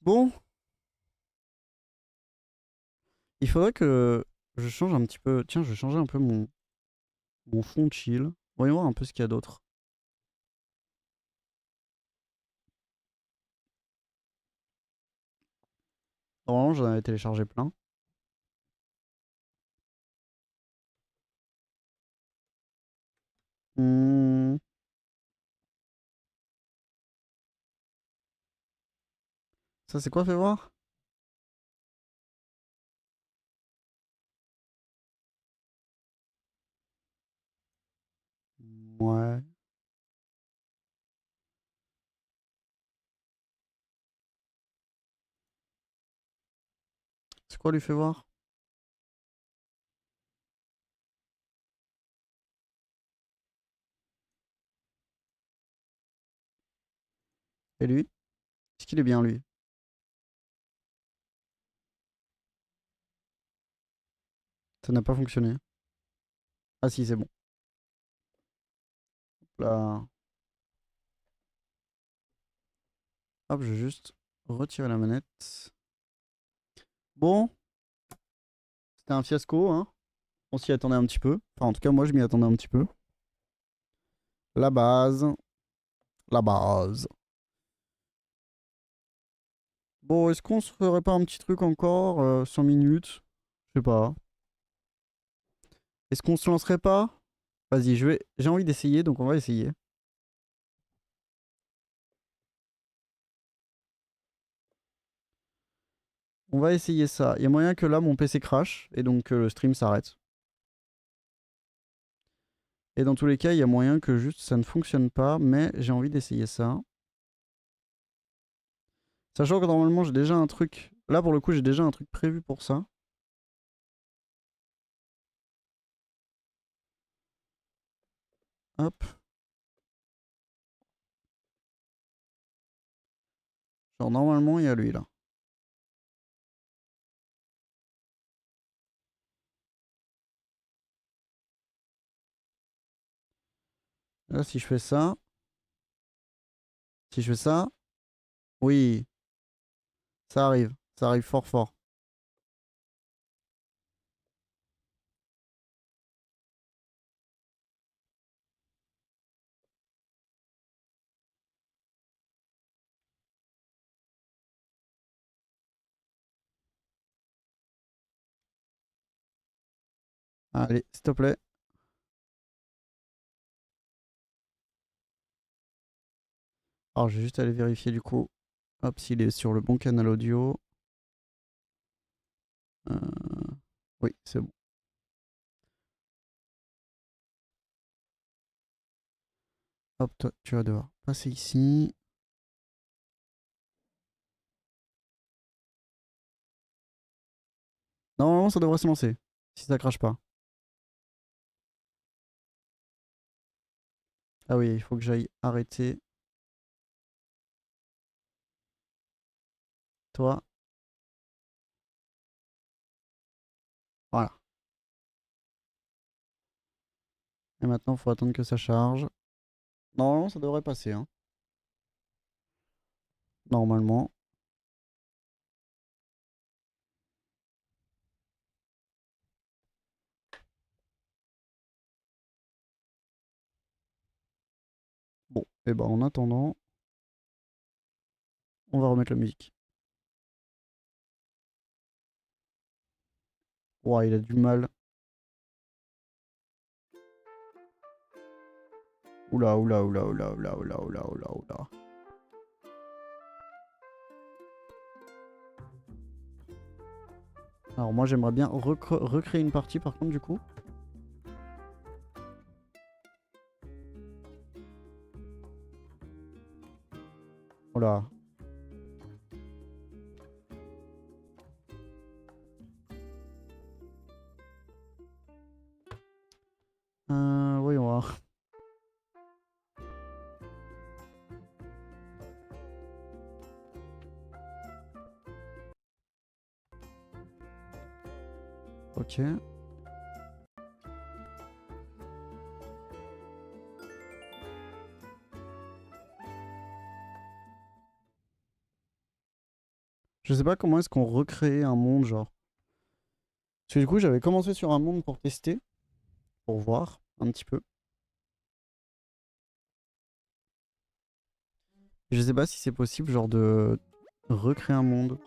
Bon, il faudrait que je change un petit peu. Tiens, je vais changer un peu mon fond chill. Voyons voir un peu ce qu'il y a d'autre. Normalement, j'en avais téléchargé plein. Hmm, ça, c'est quoi, fais voir? Ouais. C'est quoi, lui, fais voir? Et lui? Est-ce qu'il est bien, lui? Ça n'a pas fonctionné. Ah si, c'est bon. Là. Hop, je vais juste retirer la manette. Bon, c'était un fiasco, hein. On s'y attendait un petit peu. Enfin, en tout cas, moi, je m'y attendais un petit peu. La base. La base. Bon, est-ce qu'on se ferait pas un petit truc encore 5 minutes? Je sais pas. Est-ce qu'on se lancerait pas? Vas-y, j'ai envie d'essayer, donc on va essayer. On va essayer ça. Il y a moyen que là, mon PC crash et donc le stream s'arrête. Et dans tous les cas, il y a moyen que juste ça ne fonctionne pas, mais j'ai envie d'essayer ça. Sachant que normalement, j'ai déjà un truc. Là, pour le coup, j'ai déjà un truc prévu pour ça. Hop. Genre, normalement, il y a lui là. Là, si je fais ça. Si je fais ça. Oui, ça arrive. Ça arrive fort fort. Allez, s'il te plaît. Alors, je vais juste aller vérifier du coup. Hop, s'il est sur le bon canal audio. Oui, c'est bon. Hop, toi, tu vas devoir passer ici. Normalement, ça devrait se lancer. Si ça crache pas. Ah oui, il faut que j'aille arrêter. Toi. Voilà. Et maintenant, il faut attendre que ça charge. Normalement, ça devrait passer. Hein. Normalement. Bon, et ben en attendant, on va remettre la musique. Ouah, il a du mal. Oula, oula, oula, oula, oula, oula, oula, oula, oula. Alors moi, j'aimerais bien recréer une partie par contre du coup. Oula. Voyons voir. Ok. Je sais pas comment est-ce qu'on recrée un monde, genre. Parce que du coup, j'avais commencé sur un monde pour tester, pour voir un petit peu. Je sais pas si c'est possible, genre, de recréer un monde.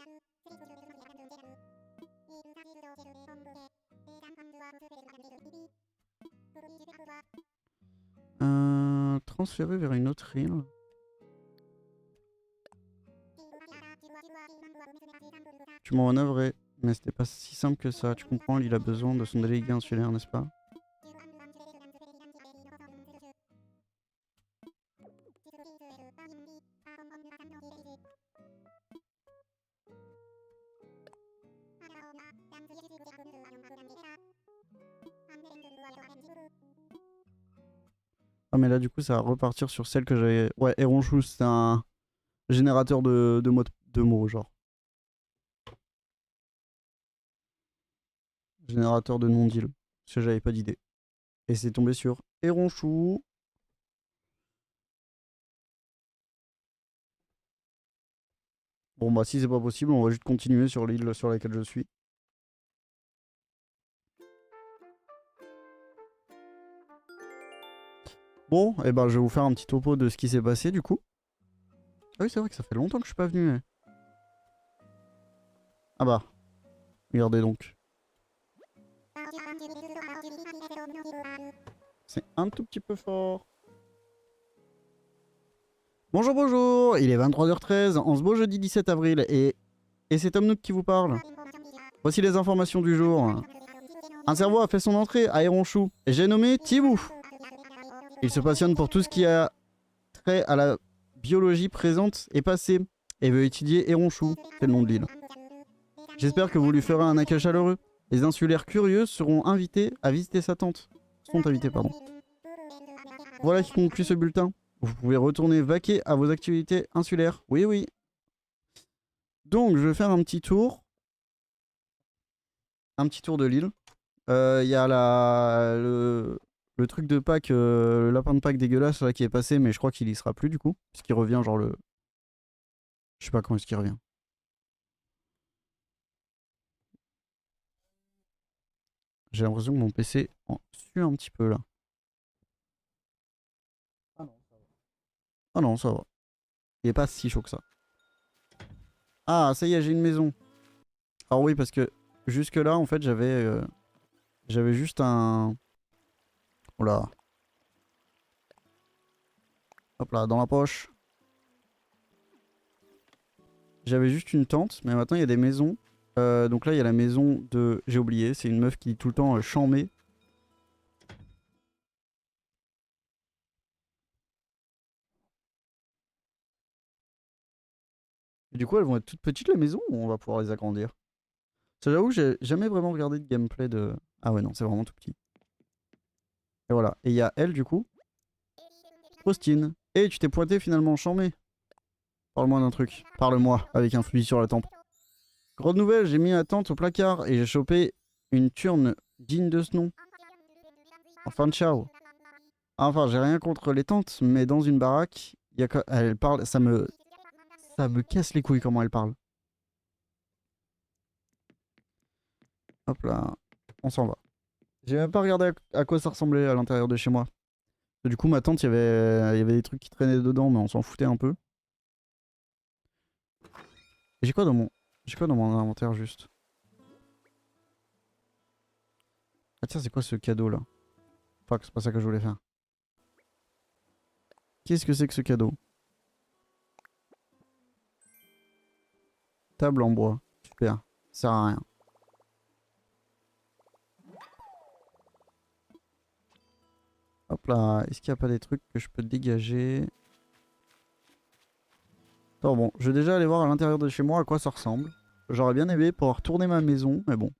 Transférer vers une autre île. Tu m'en navré, mais c'était pas si simple que ça. Tu comprends, il a besoin de son délégué insulaire, n'est-ce pas? Ah mais là du coup ça va repartir sur celle que j'avais... Ouais, Eronchou, c'est un générateur de mots, genre. Générateur de nom d'île. Parce que j'avais pas d'idée. Et c'est tombé sur Eronchou. Bon bah si c'est pas possible, on va juste continuer sur l'île sur laquelle je suis. Bon, et ben je vais vous faire un petit topo de ce qui s'est passé du coup. Ah oui c'est vrai que ça fait longtemps que je suis pas venu. Ah bah, regardez donc. C'est un tout petit peu fort. Bonjour, bonjour, il est 23h13, en ce beau jeudi 17 avril, et c'est Tom Nook qui vous parle. Voici les informations du jour. Un cerveau a fait son entrée à Eronchou, et j'ai nommé Tibou. Il se passionne pour tout ce qui a trait à la biologie présente et passée, et veut étudier Eronchou, c'est le nom de l'île. J'espère que vous lui ferez un accueil chaleureux. Les insulaires curieux seront invités à visiter sa tente. Sont invités, pardon. Voilà qui conclut ce bulletin. Vous pouvez retourner vaquer à vos activités insulaires. Oui, oui. Donc, je vais faire un petit tour. Un petit tour de l'île. Il y a le truc de Pâques, le lapin de Pâques dégueulasse là, qui est passé, mais je crois qu'il y sera plus du coup. Puisqu'il revient genre le... Je sais pas quand est-ce qu'il revient. J'ai l'impression que mon PC en sue un petit peu là. Ah non, ça va. Il est pas si chaud que ça. Ah, ça y est, j'ai une maison. Alors oui, parce que jusque là, en fait, j'avais juste un... Oh là. Hop là, dans la poche. J'avais juste une tente, mais maintenant il y a des maisons. Donc là, il y a la maison de... J'ai oublié, c'est une meuf qui dit tout le temps chamé. Et du coup, elles vont être toutes petites les maisons ou on va pouvoir les agrandir? Ça, j'avoue, j'ai jamais vraiment regardé de gameplay de... Ah ouais, non, c'est vraiment tout petit. Et voilà. Et il y a elle, du coup. Faustine. Et tu t'es pointé finalement, chamé. Parle-moi d'un truc. Parle-moi, avec un fusil sur la tempe. Grosse nouvelle, j'ai mis ma tente au placard et j'ai chopé une turne digne de ce nom. Enfin, ciao. Enfin, j'ai rien contre les tentes, mais dans une baraque, elle parle, ça me casse les couilles comment elle parle. Hop là, on s'en va. J'ai même pas regardé à quoi ça ressemblait à l'intérieur de chez moi. Du coup, ma tante, il y avait des trucs qui traînaient dedans, mais on s'en foutait un peu. Et j'ai quoi dans mon inventaire juste? Ah tiens, c'est quoi ce cadeau là? Fuck, c'est pas ça que je voulais faire. Qu'est-ce que c'est que ce cadeau? Table en bois. Super. Ça sert à rien. Hop là, est-ce qu'il n'y a pas des trucs que je peux dégager? Attends, bon, je vais déjà aller voir à l'intérieur de chez moi à quoi ça ressemble. J'aurais bien aimé pouvoir tourner ma maison, mais bon.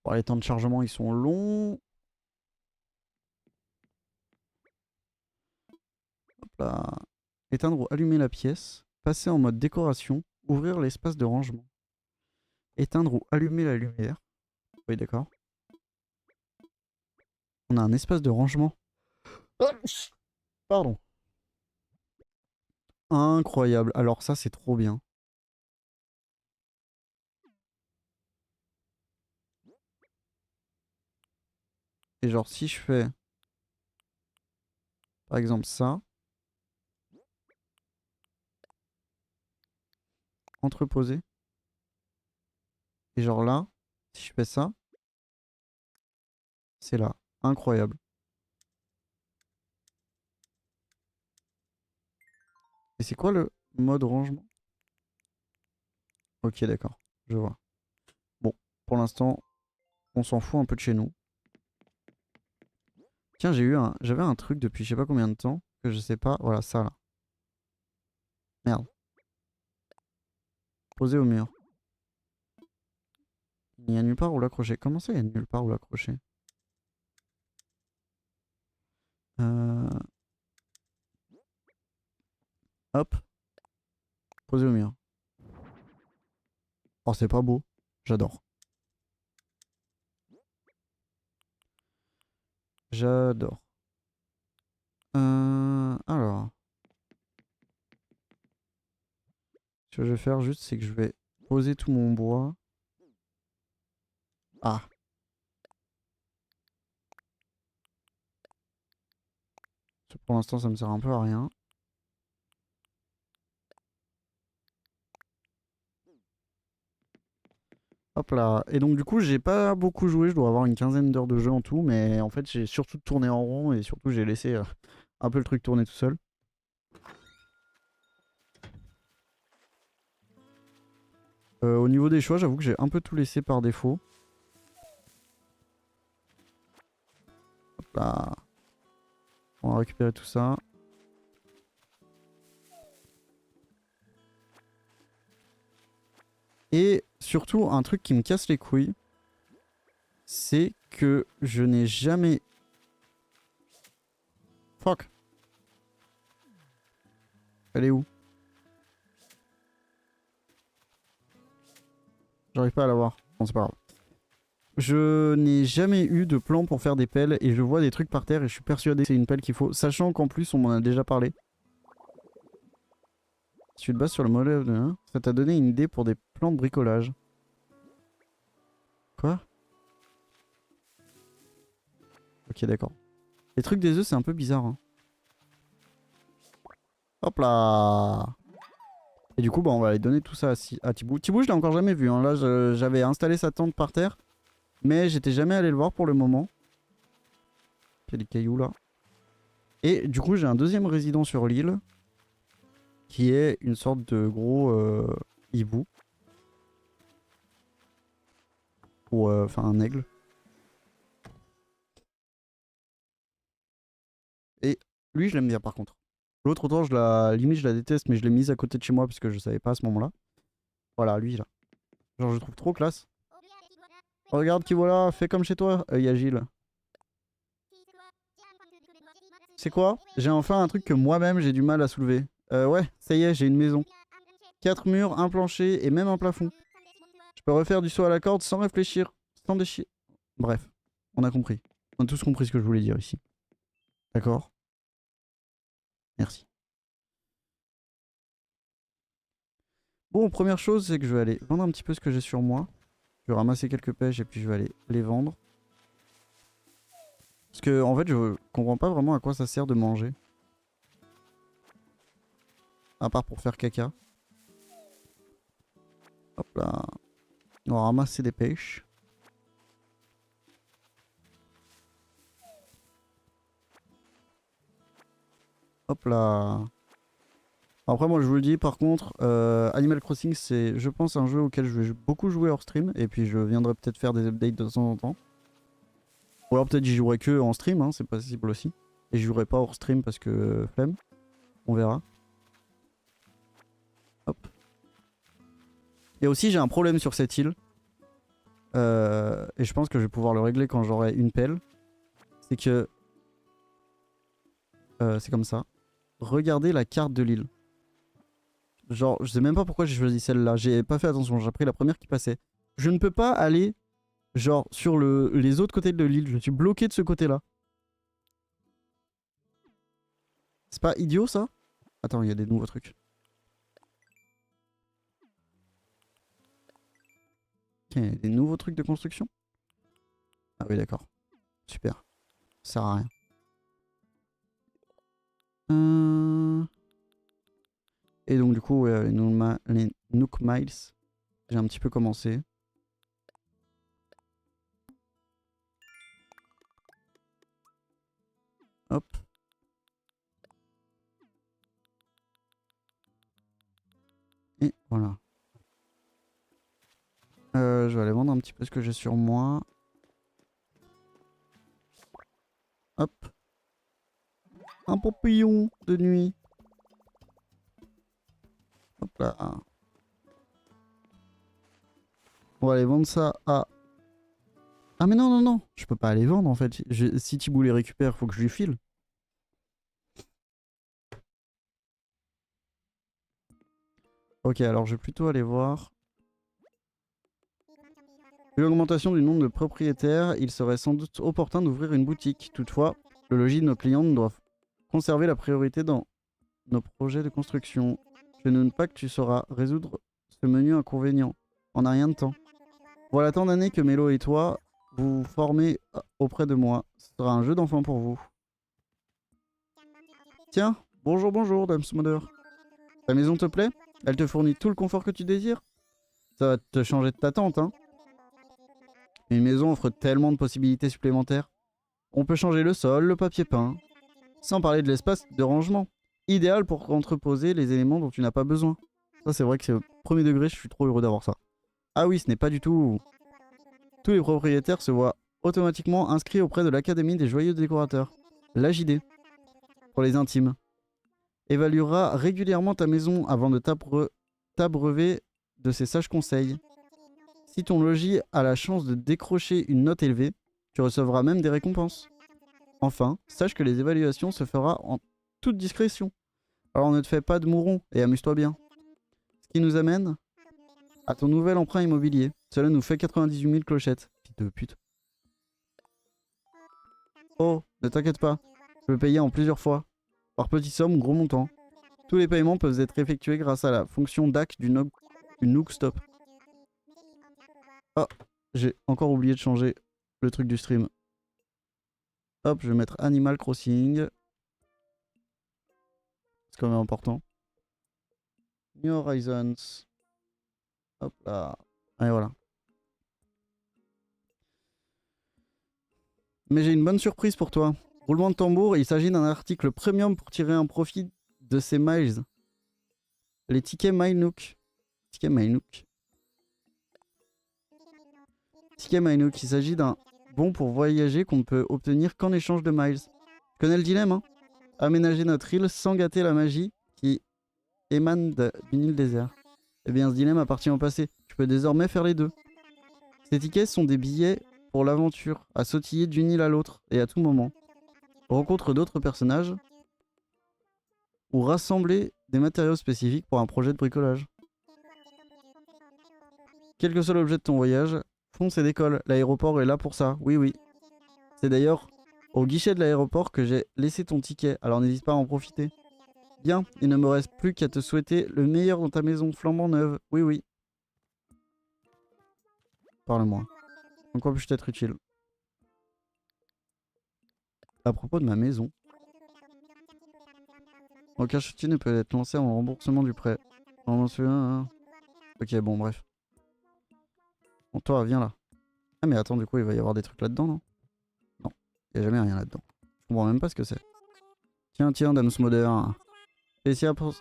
Bon, les temps de chargement, ils sont longs. Hop là. Éteindre ou allumer la pièce. Passer en mode décoration. Ouvrir l'espace de rangement. Éteindre ou allumer la lumière. Oui, d'accord. On a un espace de rangement. Pardon. incroyable. Alors ça, c'est trop bien. Et genre, si je fais, par exemple, ça, entreposer, et genre là, si je fais ça, c'est là. Incroyable. Et c'est quoi le mode rangement? Ok, d'accord. Je vois. Bon, pour l'instant, on s'en fout un peu de chez nous. Tiens, j'avais un truc depuis je sais pas combien de temps que je sais pas. Voilà, ça là. Merde. Posé au mur. Il n'y a nulle part où l'accrocher. Comment ça, il y a nulle part où l'accrocher? euh... Hop. Posé au mur. Oh, c'est pas beau. J'adore. J'adore. Alors. Ce que je vais faire juste, c'est que je vais poser tout mon bois. Ah. Pour l'instant, ça me sert un peu à rien. Hop là. Et donc, du coup, j'ai pas beaucoup joué. Je dois avoir une quinzaine d'heures de jeu en tout. Mais en fait, j'ai surtout tourné en rond. Et surtout, j'ai laissé un peu le truc tourner tout seul. Au niveau des choix, j'avoue que j'ai un peu tout laissé par défaut. Hop là. On va récupérer tout ça. Et surtout, un truc qui me casse les couilles, c'est que je n'ai jamais... Fuck. Elle est où? J'arrive pas à la voir. Bon, c'est pas grave. Je n'ai jamais eu de plan pour faire des pelles et je vois des trucs par terre et je suis persuadé que c'est une pelle qu'il faut. Sachant qu'en plus, on m'en a déjà parlé. Si tu te bases sur le modèle de 1, ça t'a donné une idée pour des plans de bricolage. Quoi? Ok, d'accord. Les trucs des œufs, c'est un peu bizarre. Hein. Hop là! Et du coup, bah, on va aller donner tout ça à Thibou. Thibou, je l'ai encore jamais vu. Hein. Là, j'avais installé sa tente par terre. Mais j'étais jamais allé le voir pour le moment. Il y a des cailloux là. Et du coup, j'ai un deuxième résident sur l'île. Qui est une sorte de gros hibou. Ou enfin un aigle. Et lui, je l'aime bien par contre. L'autre, autant, limite, je la déteste, mais je l'ai mise à côté de chez moi parce que je savais pas à ce moment-là. Voilà, lui là. Genre, je le trouve trop classe. Regarde qui voilà, fais comme chez toi, y a Gilles. C'est quoi? J'ai enfin un truc que moi-même j'ai du mal à soulever. Ouais, ça y est, j'ai une maison. 4 murs, un plancher et même un plafond. Je peux refaire du saut à la corde sans réfléchir, sans déchirer. Bref, on a compris. On a tous compris ce que je voulais dire ici. D'accord? Merci. Bon, première chose, c'est que je vais aller vendre un petit peu ce que j'ai sur moi. Je vais ramasser quelques pêches et puis je vais aller les vendre. Parce que, en fait, je comprends pas vraiment à quoi ça sert de manger. À part pour faire caca. Hop là. On va ramasser des pêches. Hop là. Après, moi, je vous le dis, par contre, Animal Crossing, c'est, je pense, un jeu auquel je vais beaucoup jouer hors stream. Et puis, je viendrai peut-être faire des updates de temps en temps. Ou alors, peut-être j'y jouerai que en stream, hein, c'est possible aussi. Et je jouerai pas hors stream parce que flemme. On verra. Hop. Et aussi, j'ai un problème sur cette île. Et je pense que je vais pouvoir le régler quand j'aurai une pelle. C'est que... c'est comme ça. Regardez la carte de l'île. Genre, je sais même pas pourquoi j'ai choisi celle-là. J'ai pas fait attention, j'ai pris la première qui passait. Je ne peux pas aller, genre, sur les autres côtés de l'île. Je suis bloqué de ce côté-là. C'est pas idiot, ça? Attends, il y a des nouveaux trucs. Ok, des nouveaux trucs de construction? Ah oui, d'accord. Super. Ça sert à rien. Et donc du coup, ouais, les Nook Miles, j'ai un petit peu commencé. Hop. Et voilà. Je vais aller vendre un petit peu ce que j'ai sur moi. Hop. Un papillon de nuit. Hop là. On va aller vendre ça à... Ah mais non, non, non. Je peux pas aller vendre en fait. Si Thibaut les récupère, faut que je lui file. Ok, alors je vais plutôt aller voir. Vu l'augmentation du nombre de propriétaires, il serait sans doute opportun d'ouvrir une boutique. Toutefois, le logis de nos clients doit conserver la priorité dans nos projets de construction. Je ne doute pas que tu sauras résoudre ce menu inconvénient en un rien de temps. Voilà tant d'années que Mélo et toi vous formez auprès de moi. Ce sera un jeu d'enfant pour vous. Tiens, bonjour, bonjour, Dame Smother. Ta maison te plaît? Elle te fournit tout le confort que tu désires? Ça va te changer de ta tente, hein? Une maison offre tellement de possibilités supplémentaires. On peut changer le sol, le papier peint, sans parler de l'espace de rangement. Idéal pour entreposer les éléments dont tu n'as pas besoin. Ça, c'est vrai que c'est au premier degré, je suis trop heureux d'avoir ça. Ah oui, ce n'est pas du tout... Tous les propriétaires se voient automatiquement inscrits auprès de l'Académie des joyeux décorateurs, l'AJD, pour les intimes. Évaluera régulièrement ta maison avant de t'abreuver de ses sages conseils. Si ton logis a la chance de décrocher une note élevée, tu recevras même des récompenses. Enfin, sache que les évaluations se fera en toute discrétion. Alors ne te fais pas de mouron et amuse-toi bien. Ce qui nous amène à ton nouvel emprunt immobilier. Cela nous fait 98 000 clochettes. Fille de pute. Oh, ne t'inquiète pas. Je peux payer en plusieurs fois. Par petites sommes ou gros montants. Tous les paiements peuvent être effectués grâce à la fonction DAC du Nook Stop. Oh, j'ai encore oublié de changer le truc du stream. Hop, je vais mettre Animal Crossing. C'est quand même important. New Horizons. Hop là. Allez, voilà. Mais j'ai une bonne surprise pour toi. Roulement de tambour, il s'agit d'un article premium pour tirer un profit de ces miles. Les tickets MyNook. Tickets MyNook. Ticket MyNook, il s'agit d'un bon pour voyager qu'on ne peut obtenir qu'en échange de miles. Tu connais le dilemme, hein? Aménager notre île sans gâter la magie qui émane d'une île déserte. Eh bien, ce dilemme appartient au passé. Tu peux désormais faire les deux. Ces tickets sont des billets pour l'aventure, à sautiller d'une île à l'autre et à tout moment. Rencontre d'autres personnages ou rassembler des matériaux spécifiques pour un projet de bricolage. Quel que soit l'objet de ton voyage, fonce et décolle. L'aéroport est là pour ça. Oui, oui. C'est d'ailleurs au guichet de l'aéroport que j'ai laissé ton ticket, alors n'hésite pas à en profiter. Bien, il ne me reste plus qu'à te souhaiter le meilleur dans ta maison flambant neuve. Oui, oui. Parle-moi. En quoi puis-je t'être utile? À propos de ma maison. Aucun soutien ne peut être lancé en remboursement du prêt. On m'en souvient, hein. Ok, bon, bref. Bon, toi, viens là. Ah, mais attends, du coup, il va y avoir des trucs là-dedans, non? Non, il n'y a jamais rien là-dedans. Je comprends même pas ce que c'est. Tiens, tiens, Dame Smother. Spécial pour...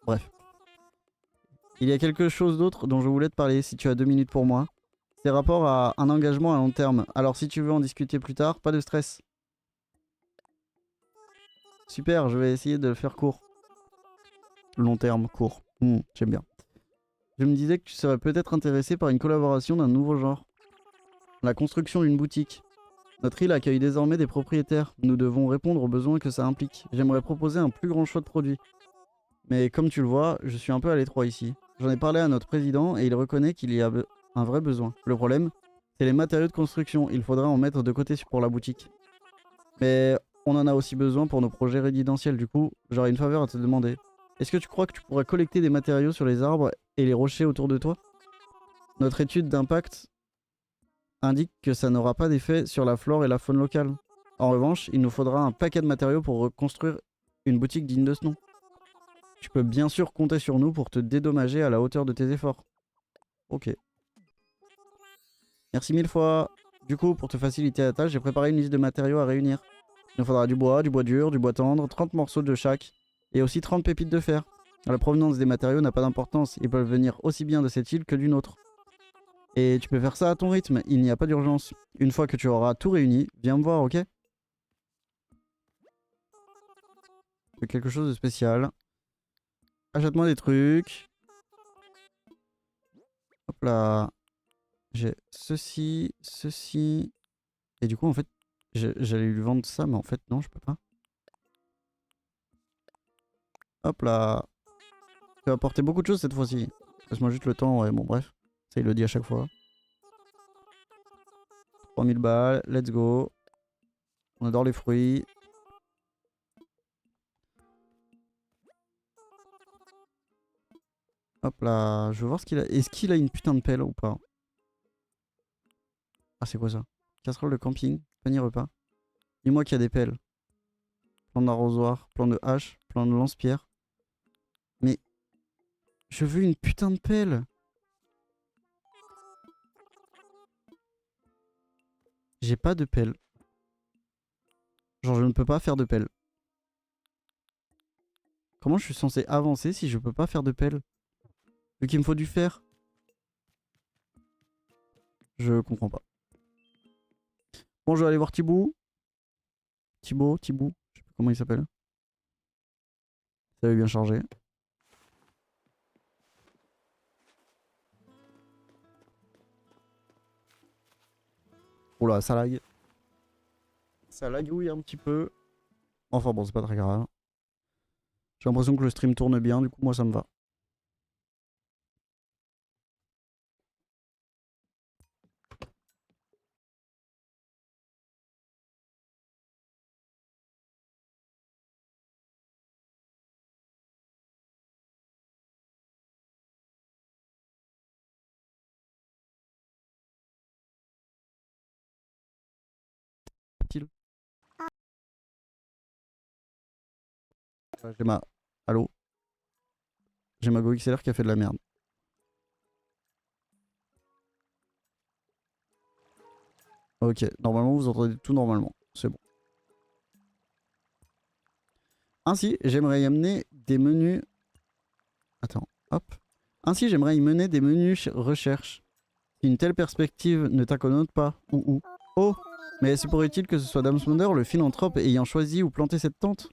Bref. Il y a quelque chose d'autre dont je voulais te parler, si tu as 2 minutes pour moi. C'est rapport à un engagement à long terme. Alors, si tu veux en discuter plus tard, pas de stress. Super, je vais essayer de le faire court. Long terme, court. J'aime bien. Je me disais que tu serais peut-être intéressé par une collaboration d'un nouveau genre. La construction d'une boutique. Notre île accueille désormais des propriétaires. Nous devons répondre aux besoins que ça implique. J'aimerais proposer un plus grand choix de produits. Mais comme tu le vois, je suis un peu à l'étroit ici. J'en ai parlé à notre président et il reconnaît qu'il y a un vrai besoin. Le problème, c'est les matériaux de construction. Il faudra en mettre de côté pour la boutique. Mais on en a aussi besoin pour nos projets résidentiels. Du coup, j'aurais une faveur à te demander. Est-ce que tu crois que tu pourrais collecter des matériaux sur les arbres et les rochers autour de toi? Notre étude d'impact indique que ça n'aura pas d'effet sur la flore et la faune locale. En revanche, il nous faudra un paquet de matériaux pour reconstruire une boutique digne de ce nom. Tu peux bien sûr compter sur nous pour te dédommager à la hauteur de tes efforts. Ok. Merci 1000 fois. Du coup, pour te faciliter la tâche, j'ai préparé une liste de matériaux à réunir. Il nous faudra du bois dur, du bois tendre, 30 morceaux de chaque, et aussi 30 pépites de fer. La provenance des matériaux n'a pas d'importance, ils peuvent venir aussi bien de cette île que d'une autre. Et tu peux faire ça à ton rythme, il n'y a pas d'urgence. Une fois que tu auras tout réuni, viens me voir, ok? Fais quelque chose de spécial. Achète-moi des trucs. Hop là. J'ai ceci, ceci. Et du coup, en fait, j'allais lui vendre ça, mais en fait, non, je peux pas. Hop là. Tu vas apporter beaucoup de choses cette fois-ci. Laisse-moi juste le temps, ouais, bon, bref. Ça, il le dit à chaque fois. 3000 balles, let's go. On adore les fruits. Hop là, je veux voir ce qu'il a. Est-ce qu'il a une putain de pelle ou pas? Ah, c'est quoi ça? Casserole de camping, panier repas. Dis-moi qu'il y a des pelles. Plan d'arrosoir, plan de hache, plan de lance-pierre. Mais je veux une putain de pelle. J'ai pas de pelle. Genre, je ne peux pas faire de pelle. Comment je suis censé avancer si je peux pas faire de pelle? Vu qu'il me faut du fer. Je comprends pas. Bon, je vais aller voir Thibaut. Thibaut, je sais plus comment il s'appelle. Ça avait bien chargé. Oula, ça lag. Ça lagouille un petit peu. Enfin bon, c'est pas très grave. J'ai l'impression que le stream tourne bien, du coup moi ça me va. J'ai ma... Allô? J'ai ma Go XLR qui a fait de la merde. Ok, normalement vous entendez tout normalement. C'est bon. Ainsi, j'aimerais y amener des menus... Attends, hop. Ainsi, j'aimerais y mener des menus recherche. Si une telle perspective ne t'accommode pas, ou. Oh! Mais c'est pour utile que ce soit Dame Smonder, le philanthrope, ayant choisi ou planté cette tente?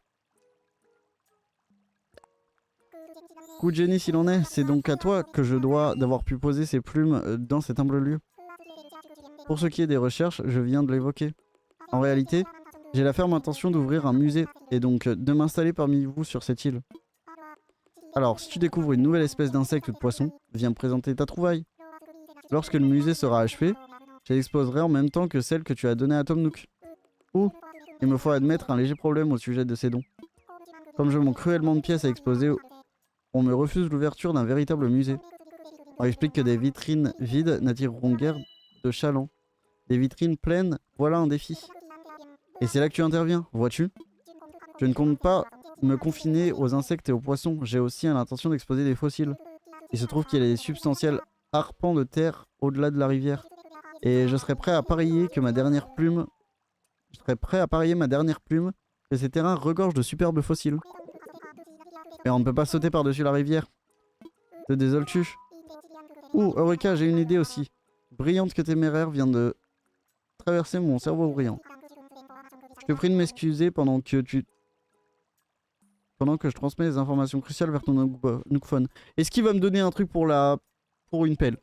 Coup de génie s'il en est, c'est donc à toi que je dois d'avoir pu poser ces plumes dans cet humble lieu. Pour ce qui est des recherches, je viens de l'évoquer. En réalité, j'ai la ferme intention d'ouvrir un musée, et donc de m'installer parmi vous sur cette île. Alors, si tu découvres une nouvelle espèce d'insecte ou de poisson, viens me présenter ta trouvaille. Lorsque le musée sera achevé, je l'exposerai en même temps que celle que tu as donnée à Tom Nook. Ou, il me faut admettre un léger problème au sujet de ces dons. Comme je manque cruellement de pièces à exposer, on me refuse l'ouverture d'un véritable musée. On explique que des vitrines vides n'attireront guère de chalands. Des vitrines pleines, voilà un défi. Et c'est là que tu interviens, vois-tu? Je ne compte pas me confiner aux insectes et aux poissons, j'ai aussi l'intention d'exposer des fossiles. Il se trouve qu'il y a des substantiels arpents de terre au-delà de la rivière. Et je serais prêt à parier que ma dernière plume... que ces terrains regorgent de superbes fossiles. Mais on ne peut pas sauter par-dessus la rivière. Te désoles-tu? Ouh, Eureka, j'ai une idée aussi. Brillante que téméraire vient de traverser mon cerveau brillant. Je te prie de m'excuser pendant que je transmets les informations cruciales vers ton Nookphone. Est-ce qu'il va me donner un truc pour une pelle?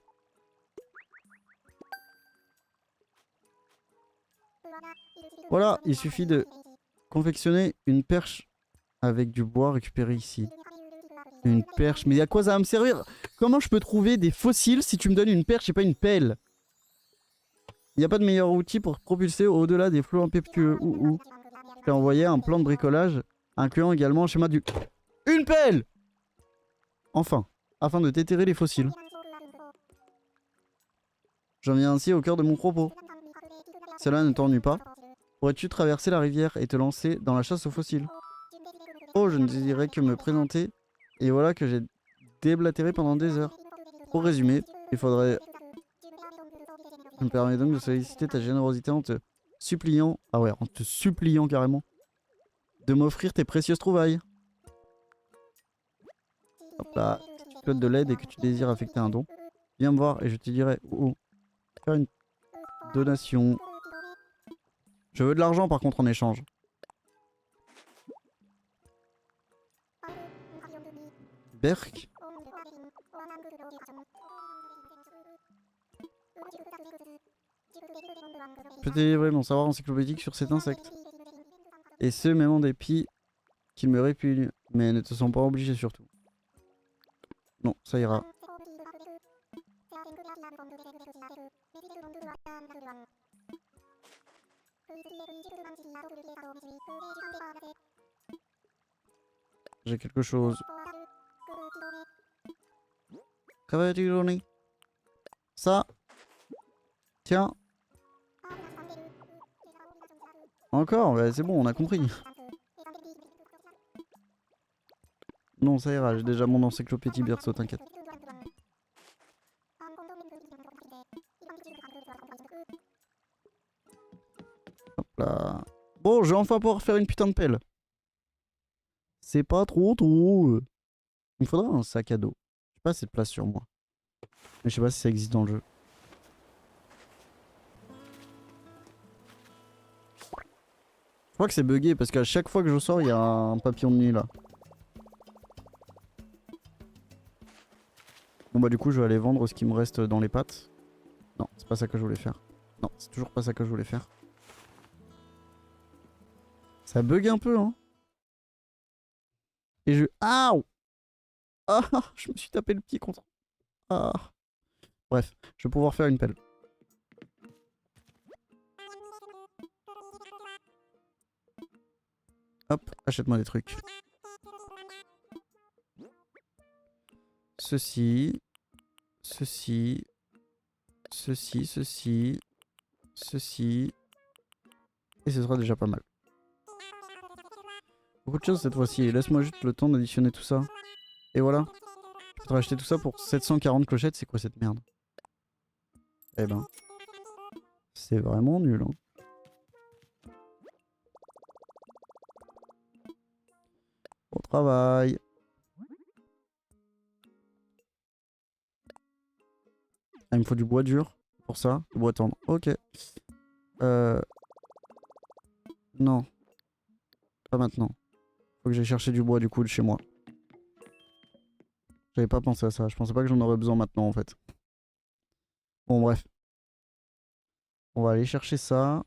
Voilà, il suffit de confectionner une perche avec du bois récupéré ici. Une perche, mais à quoi ça va me servir? Comment je peux trouver des fossiles si tu me donnes une perche et pas une pelle? Il n'y a pas de meilleur outil pour propulser au-delà des flots impétueux. Je t'ai envoyé un plan de bricolage, incluant également un schéma du... Une pelle! Enfin, afin de déterrer les fossiles. J'en viens ainsi au cœur de mon propos. Cela ne t'ennuie pas? Pourrais-tu traverser la rivière et te lancer dans la chasse aux fossiles? Oh, je ne désirais que me présenter, et voilà que j'ai déblatéré pendant des heures. Pour résumer, il faudrait... Je me permets donc de solliciter ta générosité en te suppliant... Ah ouais, en te suppliant carrément, de m'offrir tes précieuses trouvailles. Hop là, si tu souhaites de l'aide et que tu désires affecter un don, viens me voir et je te dirai où faire une donation. Je veux de l'argent par contre en échange. Berk. Je peux te délivrer mon savoir encyclopédique sur cet insecte. Et ce, même en dépit qu'il me répugne. Mais ne te sens pas obligé surtout. Non, ça ira. J'ai quelque chose. Qu'avais-tu donné? Ça. Tiens. Encore? Bah, c'est bon, on a compris. Non, ça ira, j'ai déjà mon encyclopédie berceau, t'inquiète. Hop là. Bon, je vais enfin pouvoir faire une putain de pelle. C'est pas trop tôt. Il me faudra un sac à dos. J'ai pas assez de place sur moi. Mais je sais pas si ça existe dans le jeu. Je crois que c'est bugué parce qu'à chaque fois que je sors, il y a un papillon de nuit là. Bon bah du coup je vais aller vendre ce qui me reste dans les pattes. Non, c'est pas ça que je voulais faire. Non, c'est toujours pas ça que je voulais faire. Ça bug un peu hein. Et je... Aouh. Ah, je me suis tapé le pied contre... Ah. Bref, je vais pouvoir faire une pelle. Hop, achète-moi des trucs. Ceci. Ceci. Ceci, ceci. Ceci. Et ce sera déjà pas mal. Beaucoup de choses cette fois-ci. Laisse-moi juste le temps d'additionner tout ça. Et voilà. Je peux te racheter tout ça pour 740 clochettes. C'est quoi cette merde? Eh ben. C'est vraiment nul. Hein. Au travail. Ah, il me faut du bois dur. Pour ça. Du bois tendre. Ok. Non. Pas maintenant. Faut que j'aille chercher du bois du coup de chez moi. J'avais pas pensé à ça. Je pensais pas que j'en aurais besoin maintenant en fait. Bon bref. On va aller chercher ça.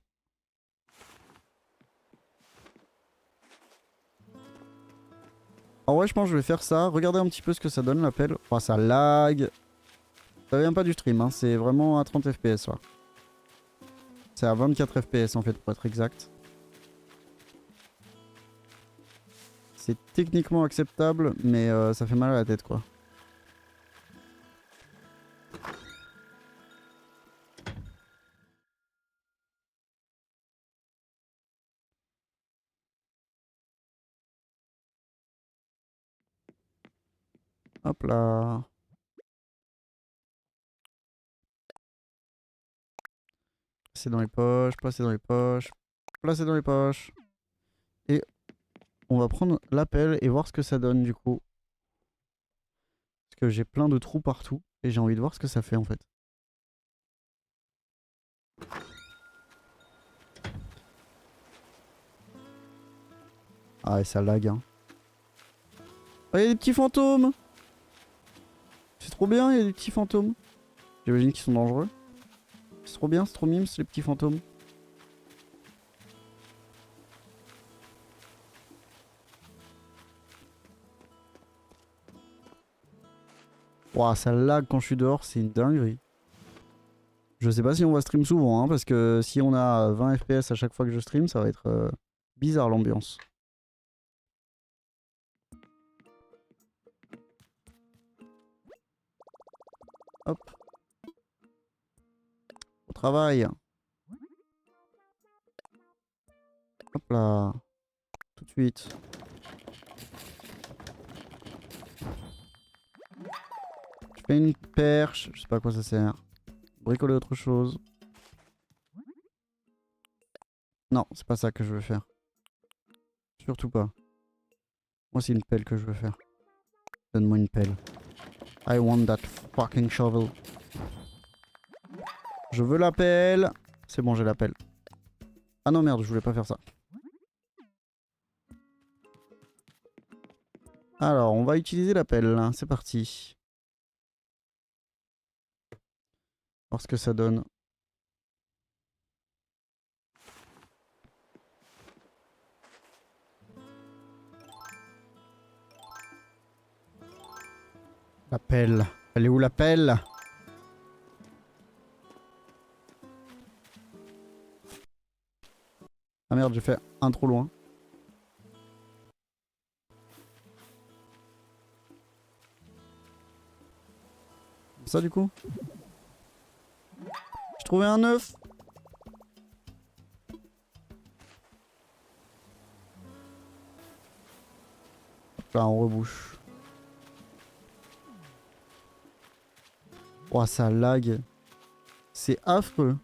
En vrai je pense que je vais faire ça. Regardez un petit peu ce que ça donne l'appel. Oh ça lag. Ça vient pas du stream. Hein. C'est vraiment à 30 FPS là. C'est à 24 FPS en fait pour être exact. C'est techniquement acceptable mais ça fait mal à la tête quoi. Hop là. Placer dans les poches, placer dans les poches, placer dans les poches. Et on va prendre l'appel et voir ce que ça donne du coup. Parce que j'ai plein de trous partout et j'ai envie de voir ce que ça fait en fait. Ah et ça lag hein. Oh y'a des petits fantômes. C'est trop bien, il y a des petits fantômes. J'imagine qu'ils sont dangereux. C'est trop bien, c'est trop mimes les petits fantômes. Ouah, ça lag quand je suis dehors, c'est une dinguerie. Je sais pas si on va stream souvent, hein, parce que si on a 20 FPS à chaque fois que je stream, ça va être bizarre l'ambiance. Hop. travail. Hop là. Tout de suite. Je fais une perche. Je sais pas à quoi ça sert. Bricoler autre chose. Non, c'est pas ça que je veux faire. Surtout pas. Moi, c'est une pelle que je veux faire. Donne-moi une pelle. I want that fucking shovel. Je veux la pelle. C'est bon, j'ai la pelle. Ah non, merde, je voulais pas faire ça. Alors, on va utiliser la pelle. C'est parti. Voir ce que ça donne. La pelle. Elle est où la pelle? Ah merde, j'ai fait un trop loin. Ça du coup? J'ai trouvé un œuf. Là, on rebouche. Oh, ça lag. C'est affreux.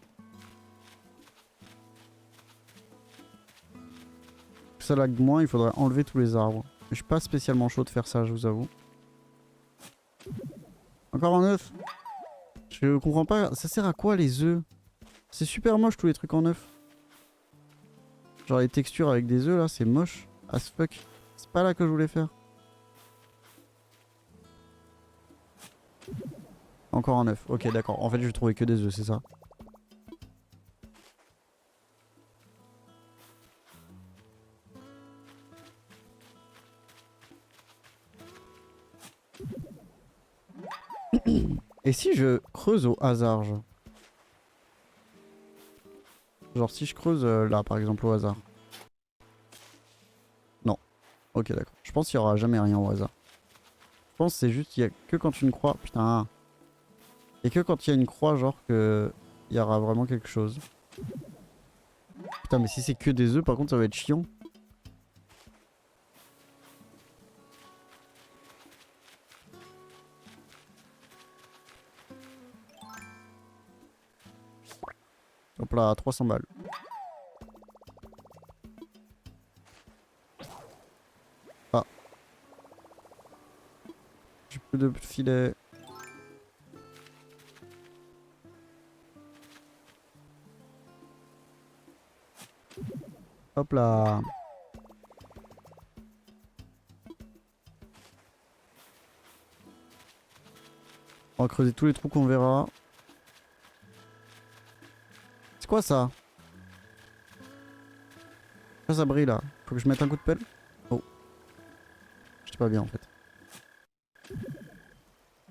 Ça lag moins, il faudrait enlever tous les arbres. Je suis pas spécialement chaud de faire ça, je vous avoue. Encore un œuf. Je comprends pas, ça sert à quoi les œufs? C'est super moche tous les trucs en œuf. Genre les textures avec des œufs là, c'est moche as fuck. C'est pas là que je voulais faire. Encore un œuf, ok d'accord. En fait je vais trouver que des œufs, c'est ça. Et si je creuse au hasard genre si je creuse là par exemple au hasard. Non. Ok d'accord. Je pense qu'il y aura jamais rien au hasard. Je pense que c'est juste qu'il y a que quand une croix. Putain. Et que quand il y a une croix genre que il y aura vraiment quelque chose. Putain mais si c'est que des œufs par contre ça va être chiant. Hop là, 300 balles. Ah. J'ai plus de filet. Hop là. On va creuser tous les trous qu'on verra. C'est quoi ça? Ça brille là. Faut que je mette un coup de pelle. Oh. J'étais pas bien en fait.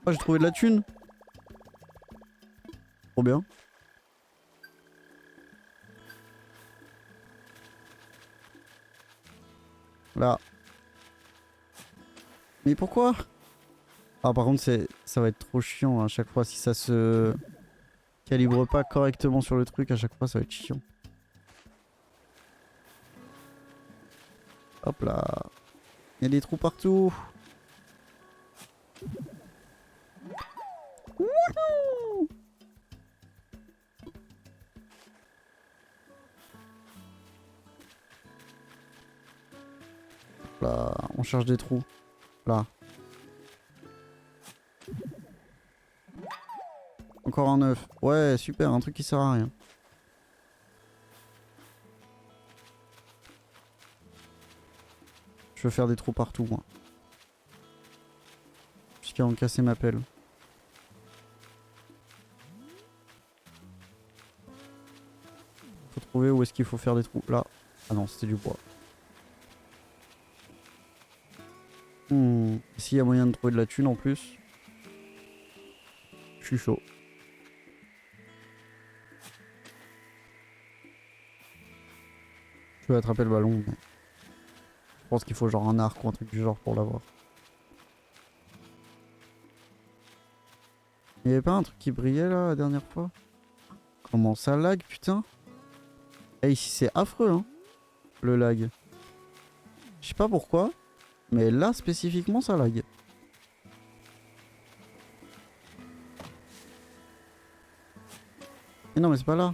Oh j'ai trouvé de la thune. Trop bien. Là. Mais pourquoi? Ah par contre ça va être trop chiant à chaque fois si ça se calibre pas correctement sur le truc, à chaque fois ça va être chiant. Hop là. Il y a des trous partout. Wouhou! Hop là, on cherche des trous. Là. Encore un œuf. Ouais, super, un truc qui sert à rien. Je veux faire des trous partout, moi. Jusqu'à en casser ma pelle. Faut trouver où est-ce qu'il faut faire des trous. Là. Ah non, c'était du bois. S'il y a moyen de trouver de la thune en plus, je suis chaud. Je peux attraper le ballon, mais je pense qu'il faut genre un arc ou un truc du genre pour l'avoir. Il y avait pas un truc qui brillait là la dernière fois? Comment ça lag, putain? Et ici, c'est affreux, hein, le lag. Je sais pas pourquoi, mais là, spécifiquement, ça lag. Mais non, mais c'est pas là.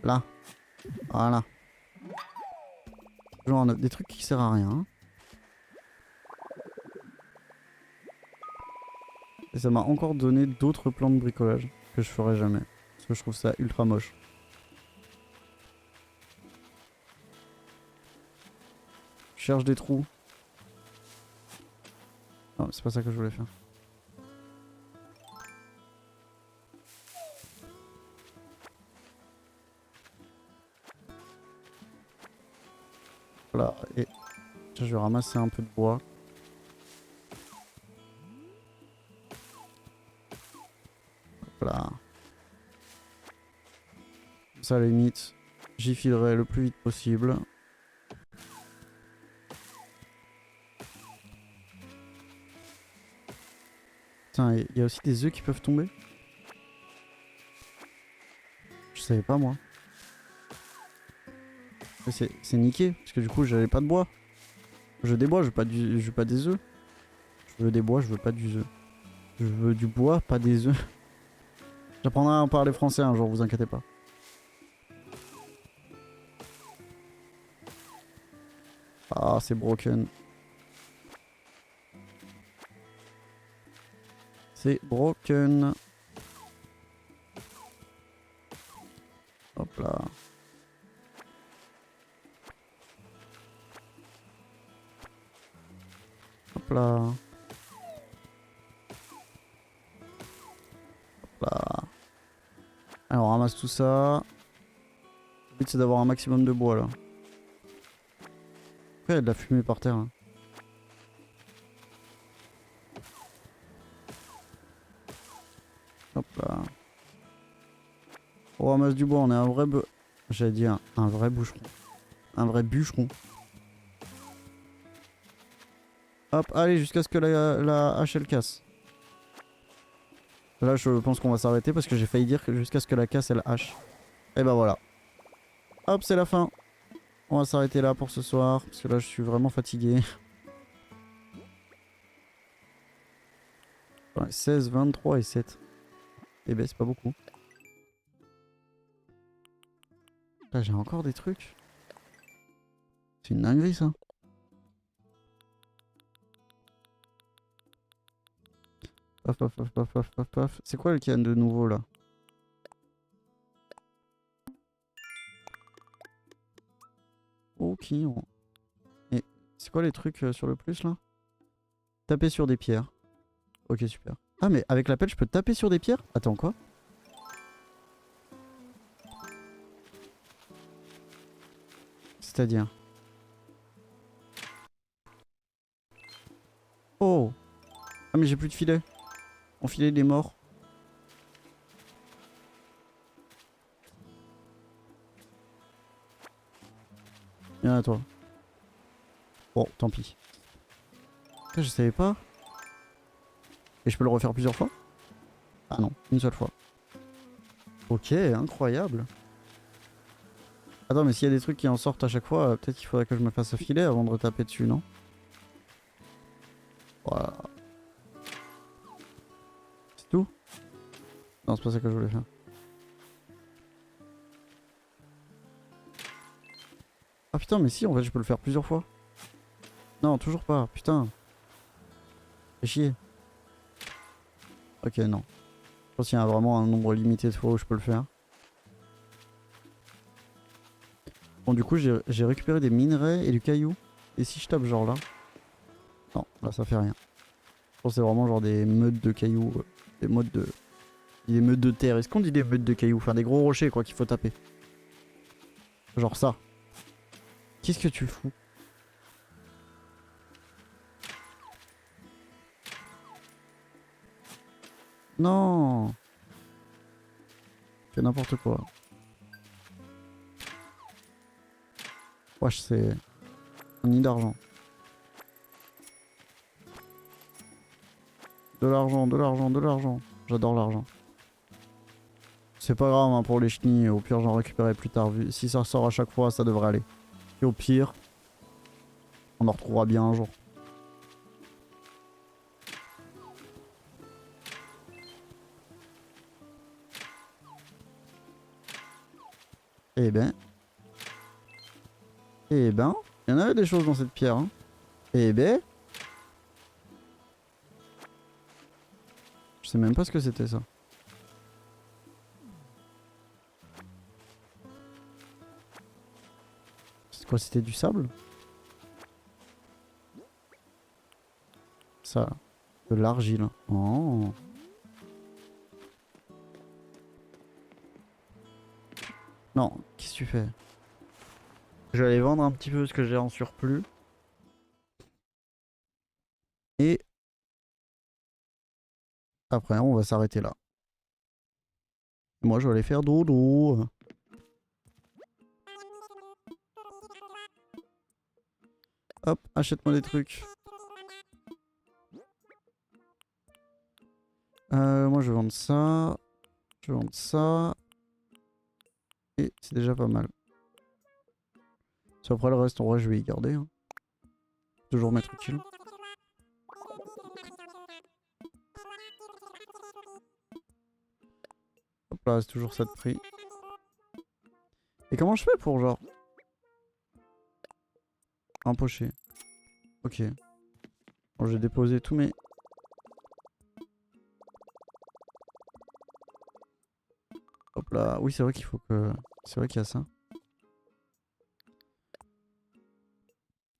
Là. Voilà. Genre, des trucs qui servent à rien. Hein. Et ça m'a encore donné d'autres plans de bricolage que je ferai jamais. Parce que je trouve ça ultra moche. Je cherche des trous. Non, c'est pas ça que je voulais faire. Voilà, et je vais ramasser un peu de bois. Voilà. Ça, à la limite, j'y filerai le plus vite possible. Putain, il y a aussi des œufs qui peuvent tomber. Je savais pas, moi. C'est niqué, parce que du coup, j'avais pas de bois. Je veux des bois, je veux pas des œufs. Je veux des bois, je veux pas du œuf. Je veux du bois, pas des œufs. J'apprendrai à en parler français un jour, vous inquiétez pas. Ah, c'est broken. C'est broken. Hop là. Hop là. Hop là. Alors, on ramasse tout ça. Le but, c'est d'avoir un maximum de bois, là. Pourquoi il y a de la fumée par terre, là? Hop là. On ramasse du bois, on est un vrai j'allais dire un vrai boucheron. Un vrai bûcheron. Hop, allez, jusqu'à ce que la hache elle casse. Là, je pense qu'on va s'arrêter parce que j'ai failli dire que jusqu'à ce que la casse elle hache. Et bah voilà. Hop, c'est la fin. On va s'arrêter là pour ce soir parce que là, je suis vraiment fatigué. Ouais, 16, 23 et 7. Eh ben, c'est pas beaucoup. Là, j'ai encore des trucs. C'est une dinguerie, ça. Paf, paf, paf, paf, paf, paf, paf. C'est quoi le qu'il y a de nouveau, là? Ok. Et c'est quoi les trucs sur le plus, là? Taper sur des pierres. Ok, super. Ah, mais avec la pelle, je peux taper sur des pierres? Attends, quoi? C'est-à-dire? Oh! Ah, mais j'ai plus de filet. Mon filet, il est mort. Viens à toi. Bon, tant pis. Putain, je savais pas. Et je peux le refaire plusieurs fois? Ah non, une seule fois. Ok, incroyable. Attends, mais s'il y a des trucs qui en sortent à chaque fois, peut-être qu'il faudrait que je me fasse un filet avant de retaper dessus, non? Voilà. C'est tout? Non, c'est pas ça que je voulais faire. Ah putain, mais si, en fait, je peux le faire plusieurs fois. Non, toujours pas, putain. Fais chier. Ok, non. Je pense qu'il y a vraiment un nombre limité de fois où je peux le faire. Bon, du coup, j'ai récupéré des minerais et du caillou. Et si je tape genre là? Non, là, ça fait rien. Je pense que c'est vraiment genre des meutes de cailloux. Des meutes de... Des meutes de terre. Est-ce qu'on dit des meutes de cailloux? Enfin, des gros rochers, quoi, qu'il faut taper. Genre ça. Qu'est-ce que tu fous? Non! Fais n'importe quoi. Wesh, c'est un nid d'argent. De l'argent, de l'argent, de l'argent. J'adore l'argent. C'est pas grave hein, pour les chenilles, au pire j'en récupérerai plus tard. Si ça sort à chaque fois, ça devrait aller. Et au pire, on en retrouvera bien un jour. Eh ben, il y en avait des choses dans cette pierre. Hein. Eh ben, je sais même pas ce que c'était ça. C'est quoi, c'était du sable? Ça, de l'argile. Oh. Non, qu'est-ce que tu fais? Je vais aller vendre un petit peu ce que j'ai en surplus. Et après, on va s'arrêter là. Moi, je vais aller faire dodo. Hop, achète-moi des trucs. Moi, je vais vendre ça. Je vais vendre ça. Et c'est déjà pas mal. Après, le reste, en vrai, je vais y garder. Hein. Toujours m'être utile. Hop là, c'est toujours ça de prix. Et comment je fais pour genre empocher? Ok. Bon, j'ai déposé tous mes... Hop là. Oui, c'est vrai qu'il faut que... C'est vrai qu'il y a ça.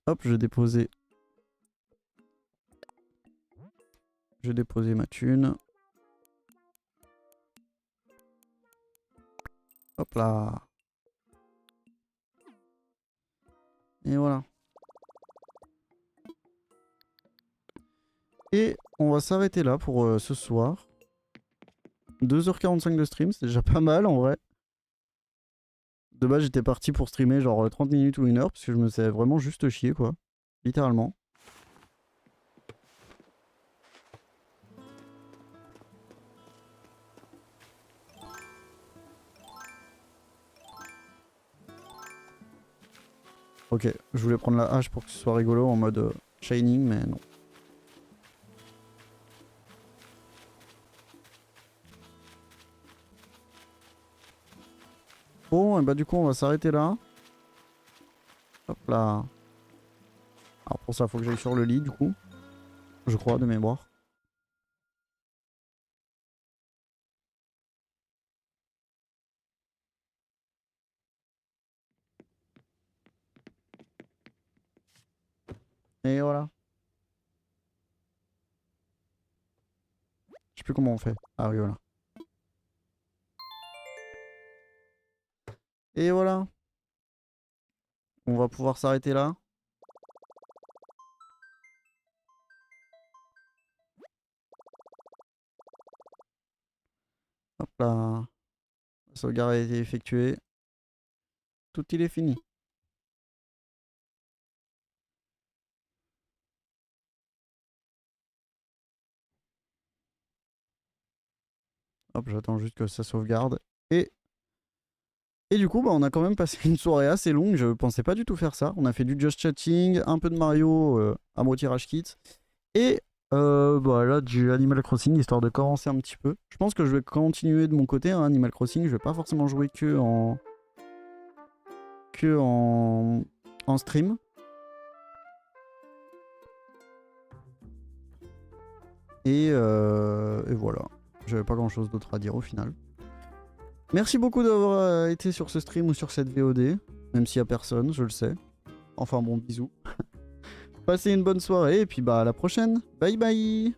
Hop, je vais déposer... Je vais déposer ma thune. Hop là. Et voilà. Et on va s'arrêter là pour ce soir. 2h45 de stream, c'est déjà pas mal en vrai. De base, j'étais parti pour streamer genre 30 minutes ou 1 heure parce que je me faisais vraiment juste chier quoi. Littéralement. Ok, je voulais prendre la hache pour que ce soit rigolo en mode Shining, mais non. Bon, et bah du coup, on va s'arrêter là. Hop là. Alors pour ça, faut que j'aille sur le lit du coup. Je crois, de mémoire. Et voilà. Je sais plus comment on fait. Ah oui, voilà. Et voilà. On va pouvoir s'arrêter là. Hop là. La sauvegarde a été effectuée. Tout il est fini. Hop, j'attends juste que ça sauvegarde. Et du coup, bah, on a quand même passé une soirée assez longue. Je pensais pas du tout faire ça. On a fait du Just Chatting, un peu de Mario à moitié Rage Kit. Et bah, là, du Animal Crossing, histoire de commencer un petit peu. Je pense que je vais continuer de mon côté, hein, Animal Crossing. Je vais pas forcément jouer en stream. Et voilà. J'avais pas grand chose d'autre à dire au final. Merci beaucoup d'avoir été sur ce stream ou sur cette VOD. Même s'il y a personne, je le sais. Enfin bon, bisous. Passez une bonne soirée et puis bah à la prochaine. Bye bye.